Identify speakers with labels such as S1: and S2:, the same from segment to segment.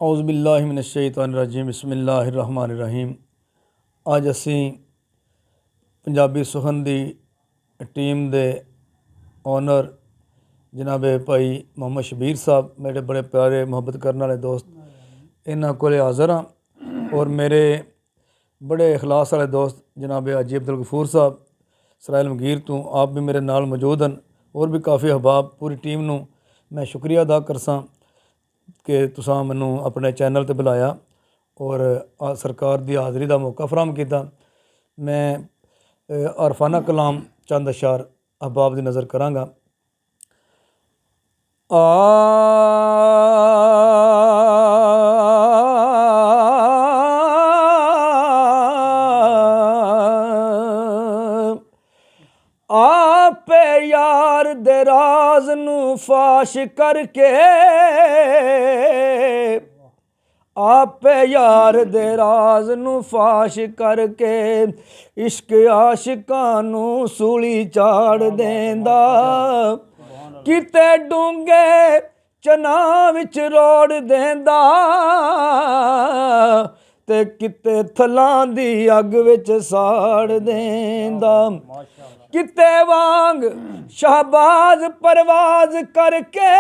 S1: औज़ुबिल्लाहिमिनश्शैतानिर्रजीम बिस्मिल्लाहिर्रहमानिर्रहीम। ਅੱਜ ਅਸੀਂ ਪੰਜਾਬੀ ਸੁਖਨ ਦੀ ਟੀਮ ਦੇ ਓਨਰ ਜਨਾਬ ਭਾਈ ਮੁਹੰਮਦ ਸ਼ਬੀਰ ਸਾਹਿਬ, ਮੇਰੇ ਬੜੇ ਪਿਆਰੇ ਮੁਹੱਬਤ ਕਰਨ ਵਾਲੇ ਦੋਸਤ, ਇਹਨਾਂ ਕੋਲ ਹਾਜ਼ਰ ਹਾਂ। ਔਰ ਮੇਰੇ बड़े इखलास वाले दोस्त जनाब हाजी अब्दुल गफूर साहब सराइल मगीर तो आप भी मेरे नाल मौजूद हैं। और भी काफ़ी अहबाब, पूरी टीम नूं मैं शुक्रिया अदा करसा कि तुसां मैनू अपने चैनल ते बुलाया और सरकार दी हाज़री दा मौका फराहम किया। मैं अरफाना कलाम चंद अशार अहबाब दी नज़र करांगा। आपे यार दे राज नू फाश करके, आपे यार दे राज नू फाश करके, इश्क आशिकां नू सूली चाड़ देंदा। किते डूंगे चना विच रोड़ देंदा ते किते थलां दी अग विच साड़ देंदा। किते वांग शहबाज परवाज करके,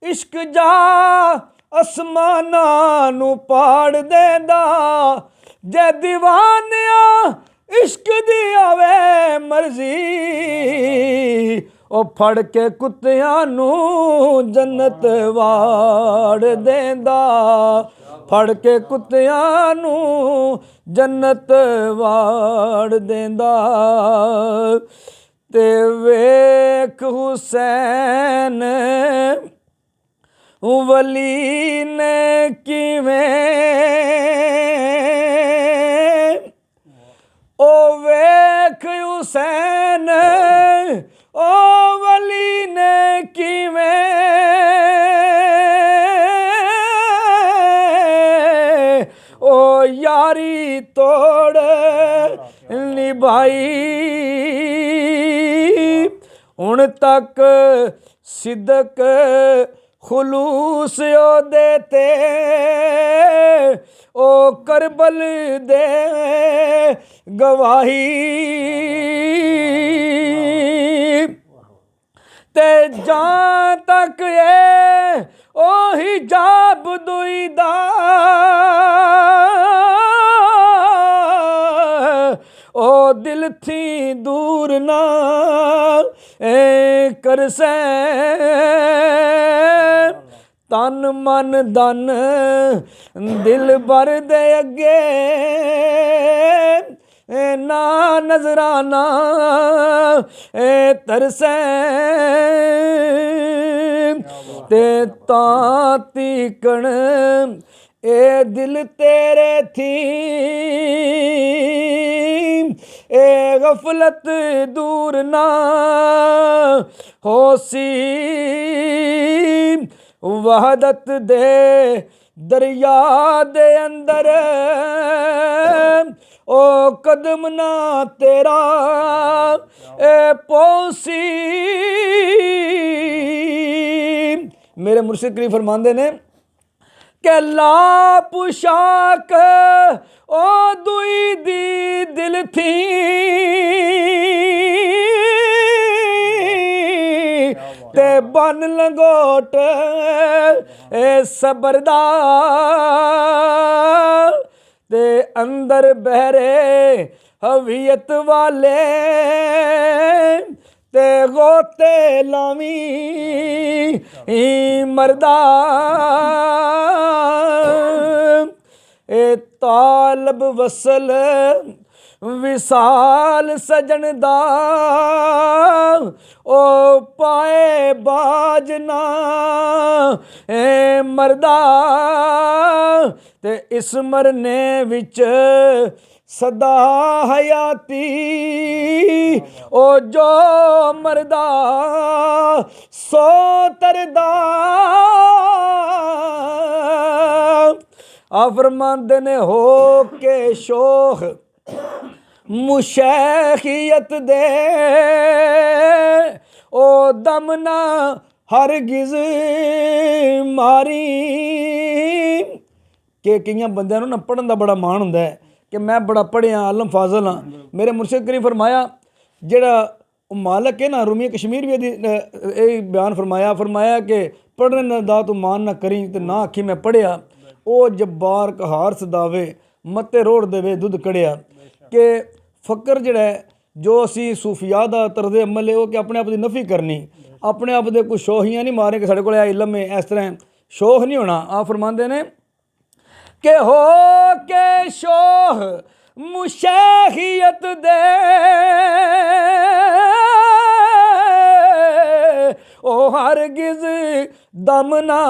S1: इश्क जा आसमानां नू पाड़ देंदा। जे दीवानिया इश्क दी आवे मर्जी, ओ फड़ के कुत्तियां नू जन्नत वाड़ देंदा। फड़ के कुत्तियां नू जन्नत वाड़ देंदा। ते वेख हुसैन वली ने किवें, ओ वेख हुसैन ओ वली ने किवें, ओ यारी तोड़ निभाई। हुण तक सिदक खुलूस ओदे ते, ओ करबल दे गवाही। ते जां तक ये ओ हिजाब दुईदा, ओ दिल थी दूर ना कर से। तन मन धन दिल भर दे अगे, ना नजराना तरसे। ते तां तीकण ए दिल तेरे थी, ए गफलत दूर ना होसी। वहदत दे दरिया दे अंदर, ओ कदम ना तेरा ए पौसी। मेरे मुर्शिद करीम फरमांदे ने के ला पुशाक ओ दुई दी दिल थी, ते बन लंगोट ए सबरदा। ते अंदर बहरे हवियत वाले, ते गोते लावी मरदा। ए तालब वसल विसाल सजन दा, ओ पाए बाजना ए मरदा। ते इस मरने विच सदा हयाती, ओ जो मरदा सो तरदा। फरमांदे ने हो के शोख मुशैखियत दे, ओ दम ना हरगिज़ मारी कि कई बंदियां नूं ना पढ़न का बड़ा मान हुंदा है कि मैं बड़ा पढ़िया आलम फाजल हाँ। मेरे मुर्शिद करीम फरमाया जेड़ा मालक है ना रूमी कश्मीर भी यही बयान फरमाया कि पढ़ने दा तू मान ना करी ते ना आखी मैं पढ़िया, ओ जब्बार कहार सदावे मत्ते रोड़ देवे दुध कड़िया। कि फ़क्र जिहड़ा है जो असी सूफिया दा तरदे अमल है वो कि अपने आप की नफ़ी करनी, अपने आप दे कोई शोहियाँ नहीं मारे कि साढ़े कोल इलम है, इस तरह शोह नहीं होना। आप फरमाते ने कि हो के शोह मुशैखियत दे ओ हरगिज़ दम ना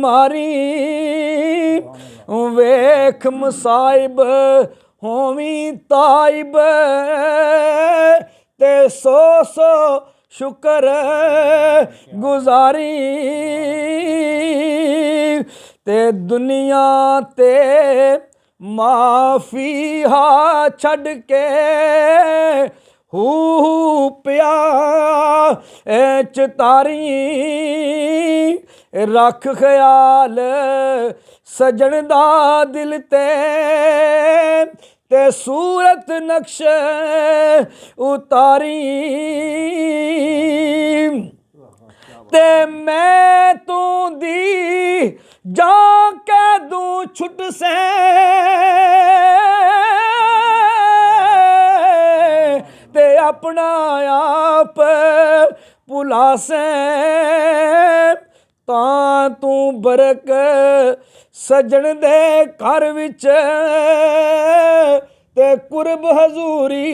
S1: मारी, वेख मसाइब होवी ताइब ते सो शुक्र गुजारी, ते दुनिया ते माफ़ी हा छड़ के हू पिया चतारी, रख ख्याल सजन दा दिल ते सूरत नक्श उतारी, ते मैं तू दी जा के दूं छुट से ते अपना आप भुला से, तां तू बरक सजन दे घर विच ते कुर्ब हजूरी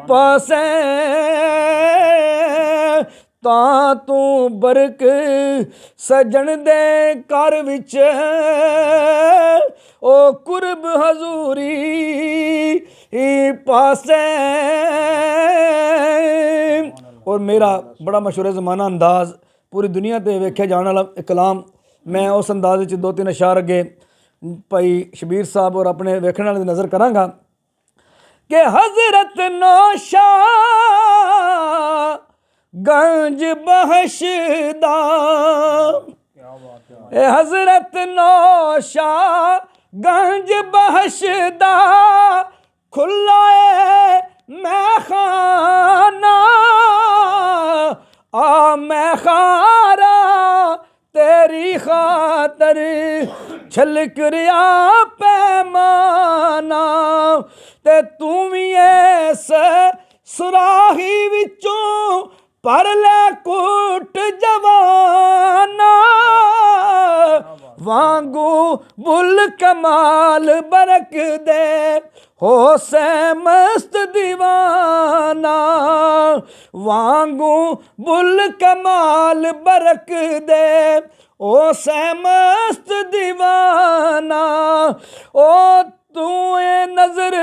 S1: पासे, तां तू बरक सजन दे घर विच ओ कुर्ब हजूरी पासे। और मेरा बड़ा मशहूर ज़माना अंदाज़ पूरी दुनिया ते वेख्या जाने वाला कलाम, मैं उस अंदाज़ च 2-3 अशार अगे भाई शबीर साहब और अपने वेखने वाले दी नज़र करांगा कि हज़रत नौशा गंज बहशदा, हज़रत नौशा गंज बहशदा खुला मैं खाना आ मैं खारा तेरी खातर छलक रिया पैमाना, ते तू भी ऐस सुराही विचों पर ले कुट जवाना, वांगू बुल कमाल बरक दे हो से मस्त दीवाना, वांगू बुल कमाल बरक दे ओ से मस्त दीवाना, ओ तू ए नजर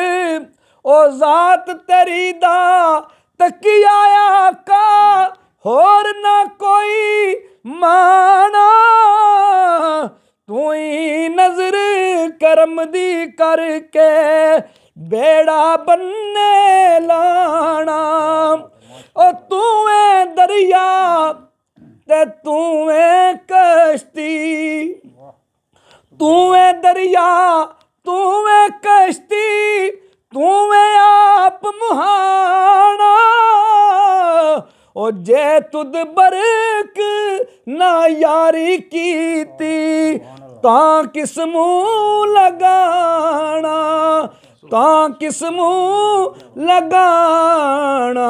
S1: ओ जात तेरी दा तकिया का होर ना कोई माना, तू ही नजर करम दी करके बेड़ा बन्ने लाना, ओ तू ए दरिया ते तू ए कश्ती, तू ए दरिया तू ए कश्ती तू ए आप मुहाना, ओ जे तुद बरक ना यारी कीती तां किस मुँह लगाना, तां किस मुँह लगाना।